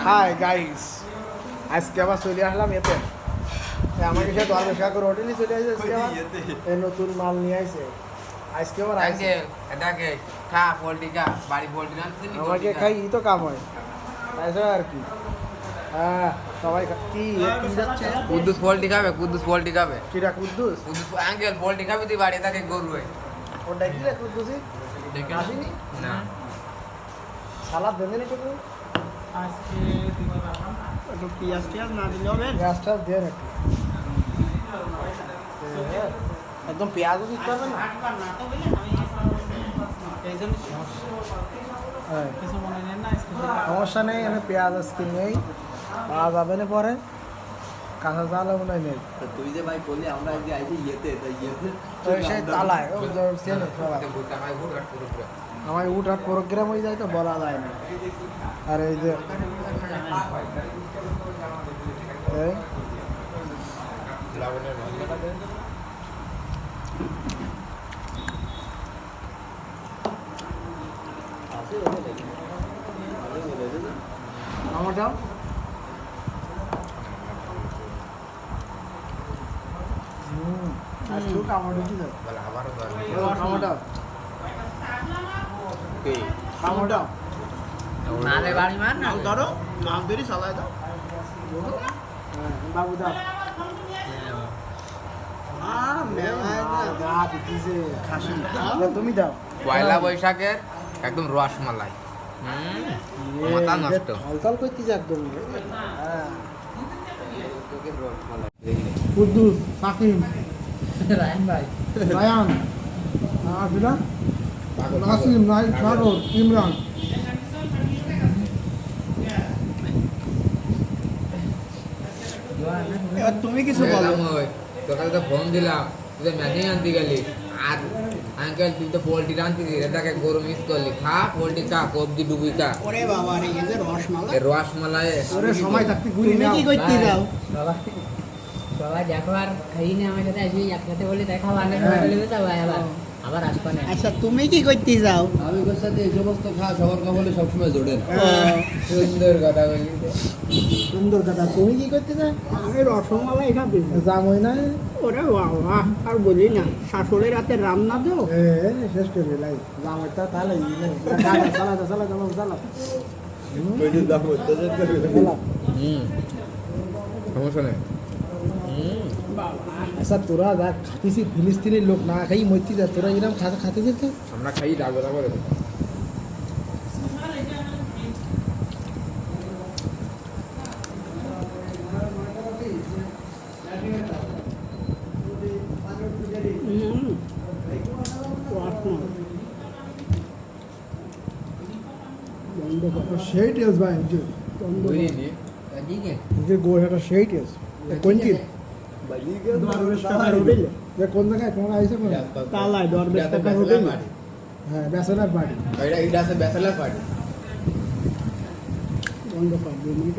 Hi guys, আজকে আবার চলে আসলাম এতে। আমাকে সে দরবেশ কাকুর হোটেলে চলে আসছে। আজকে আবার এই নতুন মাল নিয়ে আসছে। আজকে আবার এটাকে খা পোল্ট্রি খা বাড়ি পোল্ট্রি আনছিস আমাকে খাই ই তো কাম হয় তাই আর কি। হ্যাঁ সবাই কি যাচ্ছে? কুদ্দুস পোল্ট্রি খাবে, কুদ্দুস পোল্ট্রি খাবে, কিরা কুদ্দুস? কুদ্দুস আঙ্কেল পোল্ট্রি খাবে তুই বাড়ি তাকে গরু হয় ওটা কি রে কুদ্দুসি? আসেনি না সালাদ দেন একটু, আজকে একটু পেঁয়াজ টিয়াজ না দিলে হবে। গ্যাসটা দেন একটু। একদম পেঁয়াজও দিতে হবে না। এই জন্য হ্যাঁ কিছু মনে নেন না। সমস্যা নেই, আমি পেঁয়াজ আজকে নেই, পাওয়া যাবে না পরে। কাঁচা চাল মনে হয় নেই। তুই যে ভাই বললি আমরা আজকে আইছি ইয়েতে ওই সেই তালায় ও চেনে সবাই। আমার উঠার প্রোগ্রাম হয়ে যায় তো বলা যায় না। আর এই যে এই আমারটাও আজকেও কামড় ঢুকি যাবে। কামড়টাও কামড়টাও নালে বাড়ি মার না ধরো নাম ধরি চালাই দাও। বাবু দাও। তুমি দাও। পয়লা বৈশাখের একদম রসমালাই মাথা নষ্ট। হলচল করতেছে একদম। কুদ্দুস, সাকিম, রায়ন ভাই রায়ান, নাসিম, নাইম, সাগর, ইমরান। এবার তুমি কিছু বলো। তোকে তো ফোন দিলাম, তুই ম্যাগি আনতে গেলি আর আঙ্কেল তুই তো পোল্ট্রি আনতিস, এটাকে গরু মিস করলি। খা পোল্ট্রি খা, কবজি ডুবি খা। ওরে বাবা রে, এই যে রসমালাই। এই রসমালাই ওরে সময় থাকতে ঘুরি তুমি কি করতে যাও? সবাই দেখো আর খাইনি আমার সাথে আসবি একসাথে বলে দেখা বানাতে বলে সবাই আবার আসবে না। আচ্ছা তুমি কি করতে যাও? আমি তোর সাথে এই সমস্ত খা সবার কপালে সবসময় জোড়েন। সুন্দর কথা বলি। সুন্দর কথা। তুমি কি করতে চাও? আমি রসমালাই খাবি। জামই না? ওরে বাবা আর বলি না, শাশুড়ির রাতে রান্না দাও। শেষ করবি লাই জামাই তা তাহলে চালা চালা চালা চালা। সমস্যা নেই। আচ্ছা তোরা যা খাতিস ফিলিস্তিনের লোক না খাই মরতে যা, তোরা এরকম খাতে যেত? আমরা খাই ডাকবো করে সেই টেস্ট ভাই, বুঝিনি। যে গোড়াটা সেই টেস্ট। কোন কি দরবেশ টাকার হোটেল। কোন জায়গায় কোন আইসে কোন? তালায় দরবেশ টাকার হোটেল। হ্যাঁ ব্যাচেলার বাড়ি। এটা আছে ব্যাচেলার পার্টি। বন্ধ কর 2 মিনিট।